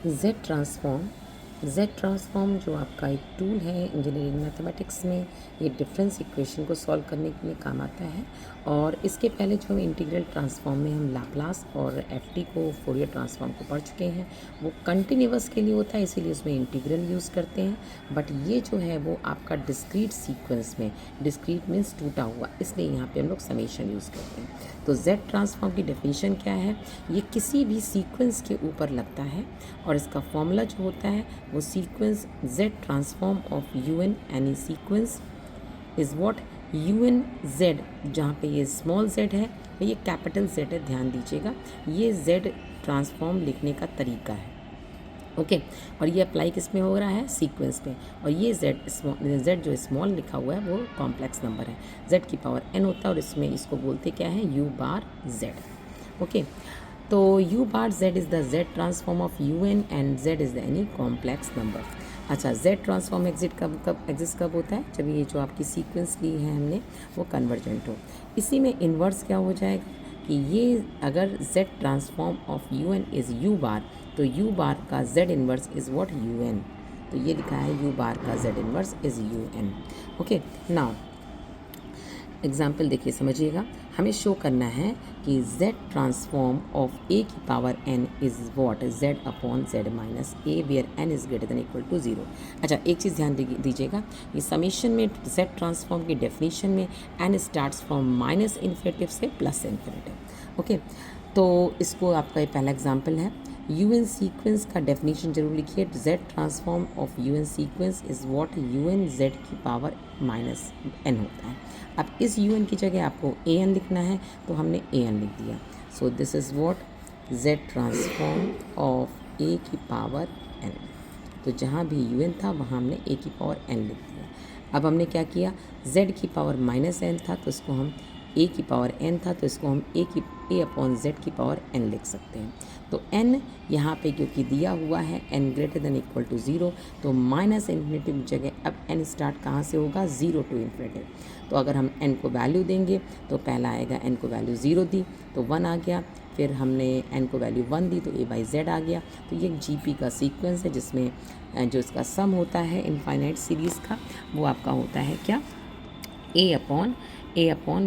Z transform जो आपका एक टूल है इंजीनियरिंग मैथमेटिक्स में, ये डिफरेंस इक्वेशन को सॉल्व करने के लिए काम आता है। और इसके पहले जो इंटीग्रल ट्रांसफॉर्म में हम लाप्लास और एफटी को, फोरियर ट्रांसफॉर्म को पढ़ चुके हैं, वो कंटिन्यूअस के लिए होता है, इसीलिए उसमें इंटीग्रल यूज़ करते हैं। बट ये जो है वो आपका डिस्क्रीट सीक्वेंस में, डिस्क्रीट मीन्स टूटा हुआ, इसलिए यहाँ पे हम लोग समेशन यूज़ करते हैं। तो जेड ट्रांसफॉर्म की डेफिनेशन क्या है? ये किसी भी सीक्वेंस के ऊपर लगता है और इसका फॉर्मूला जो होता है वो sequence Z transform of U N any sequence is what U N Z, जहाँ पे ये स्मॉल जेड है और ये कैपिटल जेड है, ध्यान दीजिएगा, ये जेड ट्रांसफॉर्म लिखने का तरीका है। ओके और ये अप्लाई किस में हो रहा है? सीक्वेंस पे। और ये जेड जो स्मॉल लिखा हुआ है वो कॉम्प्लेक्स नंबर है, जेड की पावर एन होता है और इसमें इसको बोलते क्या है? You bar Z. ओके तो u bar z is the z transform of u n and z is the any complex number. अच्छा, z ट्रांसफॉर्म एग्जिस्ट कब होता है? जब ये जो आपकी सीक्वेंस ली है हमने वो कन्वर्जेंट हो। इसी में इन्वर्स क्या हो जाएगा कि ये अगर z transform of u n is u बार, तो u बार का z inverse is what? u n। तो ये लिखा है u बार का z inverse is u n। Okay now example देखिए, समझिएगा। हमें शो करना है कि z ट्रांसफॉर्म ऑफ a की power n is what? z upon z minus a where n is greater than equal to 0। अच्छा, एक चीज़ ध्यान दीजिएगा, ये समीशन में z ट्रांसफॉर्म की डेफिनेशन में n starts from minus infinitive से प्लस इन्फिनेटिव। ओके तो इसको आपका ये पहला एग्जाम्पल है। यू एन सीक्वेंस का डेफिनेशन जरूर लिखिए। z transform of U N sequence is what? U N Z की पावर माइनस n होता है। अब इस यू एन की जगह आपको ए एन लिखना है, तो हमने ए एन लिख दिया। So this is what? z transform of a की पावर n। तो जहाँ भी यू एन था वहाँ हमने ए की पावर n लिख दिया। अब हमने क्या किया? z की पावर माइनस n था तो इसको हम a की पावर n था तो इसको हम a अपॉन z की पावर n लिख सकते हैं। तो n यहाँ पे क्योंकि दिया हुआ है n greater than equal to 0, तो माइनस इन्फिनेटिव की जगह अब n स्टार्ट कहाँ से होगा? 0 टू इन्फिनेटिव। तो अगर हम n को वैल्यू देंगे तो पहला आएगा, n को वैल्यू 0 दी तो 1 आ गया, फिर हमने n को वैल्यू 1 दी तो a बाई जेड आ गया। तो ये एक GP का सीक्वेंस है जिसमें जो इसका सम होता है इनफाइनाइट सीरीज़ का, वो आपका होता है क्या? a upon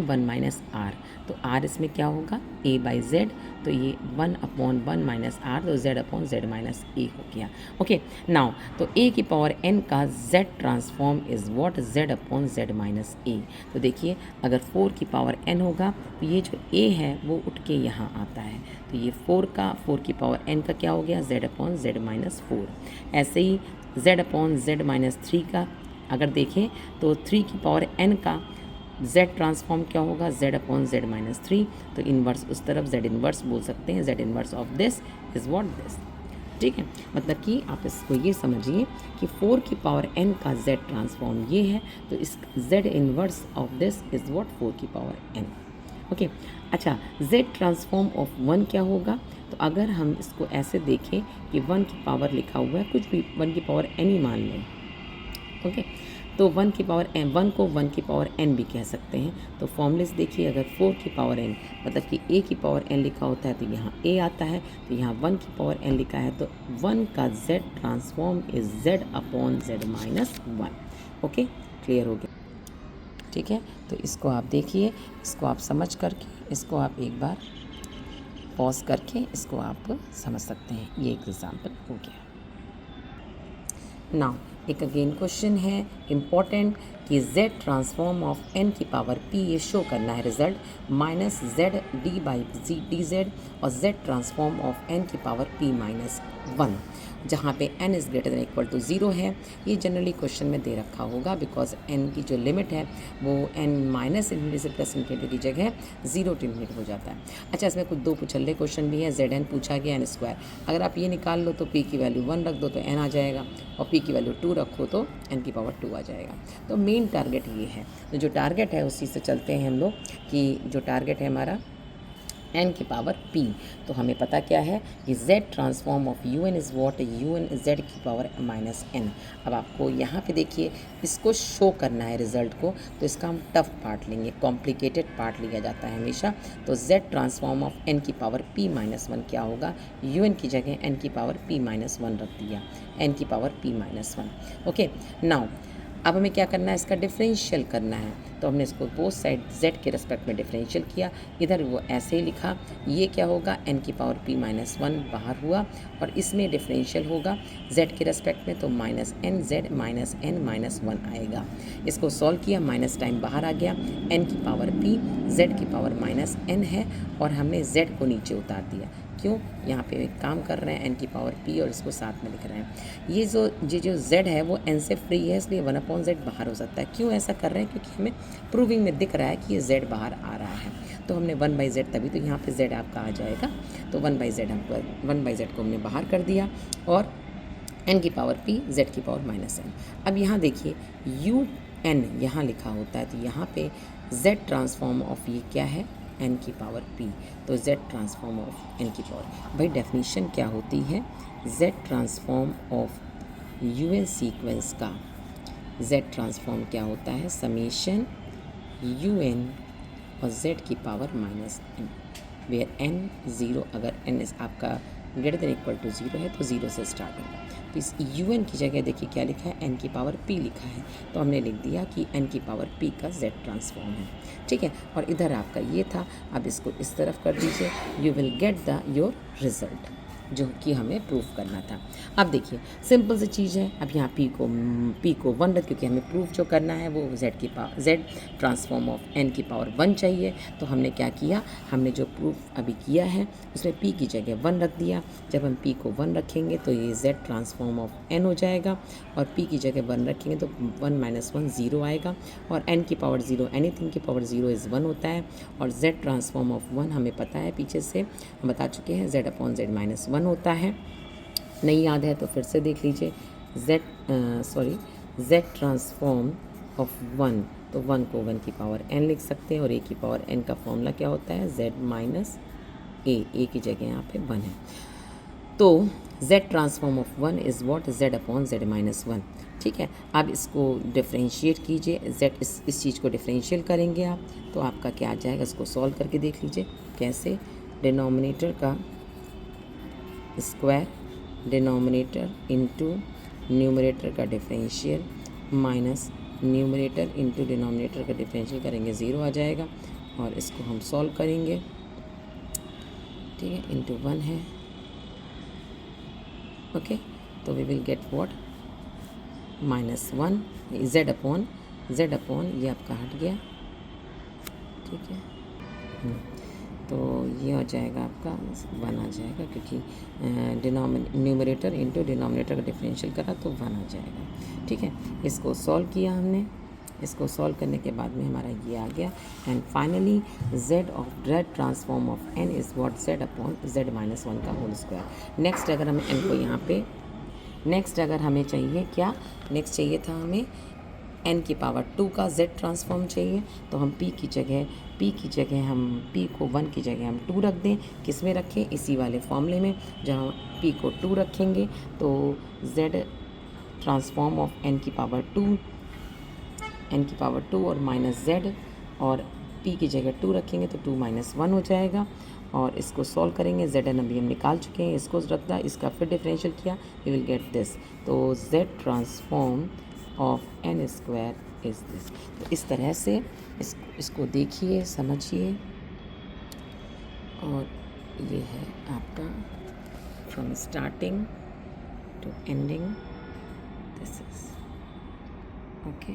1 minus are. तो r इसमें क्या होगा? a बाई जेड, तो ये 1 अपॉन 1 माइनस आर, तो z upon z minus a हो गया। ओके नाउ तो a की पावर n का z transform is what? z upon z minus a. तो देखिए, अगर 4 की पावर n होगा तो ये जो a है वो उठ के यहाँ आता है, तो ये 4 की पावर n का क्या हो गया? z upon z minus 4। ऐसे ही z अपॉन जेड माइनस 3 का अगर देखें तो 3 की पावर n का z ट्रांसफॉर्म क्या होगा? z upon z minus 3। तो इन्वर्स उस तरफ z इन्वर्स बोल सकते हैं, z inverse of this is what? This. ठीक है, मतलब कि आप इसको ये समझिए कि 4 की पावर n का z ट्रांसफॉर्म ये है, तो इस z inverse of this is what? 4 की पावर n। ओके अच्छा, z ट्रांसफॉर्म ऑफ 1 क्या होगा? तो अगर हम इसको ऐसे देखें कि 1 की पावर लिखा हुआ है, कुछ भी 1 की पावर n ही मान लें। ओके तो 1 की पावर n, 1 को 1 की पावर n भी कह सकते हैं। तो फॉर्मूले देखिए, अगर 4 की पावर n मतलब कि a की पावर n लिखा होता है तो यहाँ a आता है, तो यहाँ 1 की पावर n लिखा है तो 1 का z transform is z upon z minus 1। Okay clear हो गया? ठीक है, तो इसको आप देखिए, इसको आप समझ करके इसको आप एक बार पॉज करके इसको आप समझ सकते हैं। ये एक एग्जाम्पल हो गया। नाउ एक अगेन क्वेश्चन है इम्पॉर्टेंट कि z ट्रांसफॉर्म ऑफ n की पावर p, ये शो करना है result, minus z d by D Z और z ट्रांसफॉर्म ऑफ n की पावर p माइनस 1, जहाँ पे n is greater than equal to 0 है। ये जनरली क्वेश्चन में दे रखा होगा बिकॉज n की जो लिमिट है वो n माइनस इन्फिनिटी से प्लस इन्फिनिटी की जगह 0 टू इन्फिनिटी हो जाता है। अच्छा, इसमें कुछ 2 पुछल्ले क्वेश्चन भी है। zn पूछा गया n स्क्वायर, अगर आप ये निकाल लो तो p की वैल्यू 1 रख दो तो n आ जाएगा, और p की वैल्यू 2 रखो तो n की पावर 2 आ जाएगा। तो मेन टारगेट ये है। तो जो टारगेट है उसी से चलते हैं हम लोग कि जो टारगेट है हमारा n की पावर p। तो हमें पता क्या है कि z transform of U N is what, U N z की पावर माइनस n। अब आपको यहाँ पे देखिए इसको शो करना है रिजल्ट को, तो इसका हम टफ पार्ट लेंगे, कॉम्प्लिकेटेड पार्ट लिया जाता है हमेशा। तो z ट्रांसफॉर्म ऑफ n की पावर p माइनस वन क्या होगा, यू एन की जगह n की पावर p माइनस वन रख दिया, n की power p minus one. Okay, now अब हमें क्या करना है, इसका डिफरेंशियल करना है। तो हमने इसको बोथ साइड z के रेस्पेक्ट में डिफरेंशियल किया, इधर वो ऐसे ही लिखा, ये क्या होगा n की पावर p माइनस वन बाहर हुआ, और इसमें डिफरेंशियल होगा z के रेस्पेक्ट में, तो minus N Z minus n minus one आएगा। इसको सॉल्व किया, माइनस टाइम बाहर आ गया, n की पावर p z की पावर माइनस n है, और हमने z को नीचे उतार दिया। क्यों, यहाँ पे एक काम कर रहे हैं n की पावर p और इसको साथ में लिख रहे हैं। ये जो z है वो n से फ्री है, इसलिए 1/z बाहर हो सकता है। क्यों ऐसा कर रहे हैं, क्योंकि हमें प्रूविंग में दिख रहा है कि ये z बाहर आ रहा है, तो हमने 1/z, तभी तो यहाँ पे z आपका आ जाएगा। तो 1/z हमको 1/z को हमने बाहर कर दिया, और n की पावर p z की पावर माइनस n। अब यहाँ देखिए u n यहाँ लिखा होता है, तो यहाँ पे z ट्रांसफॉर्म ऑफ ये क्या है, n की पावर p, तो z ट्रांसफॉर्म ऑफ n की पावर। भाई डेफिनेशन क्या होती है, z transform of U N sequence का z ट्रांसफॉर्म क्या होता है, समेशन यू एन और z की power minus n, where n zero, अगर n इस आपका greater than equal to zero है तो ज़ीरो से स्टार्ट होगा। तो इस यू एन की जगह देखिए क्या लिखा है, n की पावर p लिखा है, तो हमने लिख दिया कि n की पावर p का z ट्रांसफॉर्म है, ठीक है। और इधर आपका ये था, अब इसको इस तरफ कर दीजिए, you will get the your result जो कि हमें प्रूव करना था। अब देखिए सिंपल सी चीज़ है, अब यहाँ p को 1 रख, क्योंकि हमें प्रूफ जो करना है वो z ट्रांसफॉर्म ऑफ n की पावर 1 चाहिए। तो हमने क्या किया, हमने जो प्रूफ अभी किया है उसमें p की जगह 1 रख दिया। जब हम p को 1 रखेंगे तो ये z ट्रांसफॉर्म ऑफ n हो जाएगा, और p की जगह 1 रखेंगे तो 1 माइनस 1 ज़ीरो आएगा, और n की पावर 0, एनीथिंग की पावर 0 इज़ 1 होता है। और z ट्रांसफॉर्म ऑफ 1 हमें पता है, पीछे से हम बता चुके हैं, z/z माइनस 1 होता है। नहीं याद है तो फिर से देख लीजिए, z ट्रांसफॉर्म ऑफ 1, तो 1 को 1 की पावर n लिख सकते हैं, और a की पावर n का फॉर्मूला क्या होता है, z माइनस a की जगह यहाँ पे 1 है। तो z transform of 1 is what, z/z minus 1, ठीक है। अब इसको डिफ्रेंशिएट कीजिए, z इस चीज़ को डिफ्रेंशियल करेंगे आप, तो आपका क्या आ जाएगा, इसको सॉल्व करके देख लीजिए कैसे, डिनोमिनेटर का स्क्वायर, डिनोमिनेटर इंटू न्यूमरेटर का differential, minus numerator into denominator का डिफरेंशियल करेंगे, ज़ीरो आ जाएगा। और इसको हम सॉल्व करेंगे, ठीक है, इंटू 1 है, ओके। तो we will get what, minus 1 z upon ये आपका हट गया, ठीक है। तो ये हो जाएगा आपका 1 आ जाएगा, क्योंकि न्यूमरेटर इंटू डिनोमिनेटर का डिफरेंशियल करा तो 1 आ जाएगा, ठीक है। इसको सॉल्व किया हमने, इसको सॉल्व करने के बाद में हमारा ये आ गया, and finally z transform of n is what, z upon z minus 1 का होल स्क्वायर। नेक्स्ट अगर हमें n को यहाँ पे, नेक्स्ट अगर हमें चाहिए क्या, नेक्स्ट चाहिए था हमें n की पावर 2 का z ट्रांसफॉर्म चाहिए, तो हम p की जगह हम p को 1 की जगह हम 2 रख दें। किस में रखें, इसी वाले फॉर्मूले में, जहाँ p को 2 रखेंगे तो z ट्रांसफॉर्म ऑफ n की पावर 2 और माइनस z, और p की जगह 2 रखेंगे तो 2 माइनस 1 हो जाएगा। और इसको सॉल्व करेंगे, zn अभी हम निकाल चुके हैं, इसको रख दिया, इसका फिर डिफरेंशियल किया, वी विल गेट दिस। तो z transform of n square is this. तो इस तरह से इसको देखिए, समझिए, और ये है आपका from starting to ending, this is okay.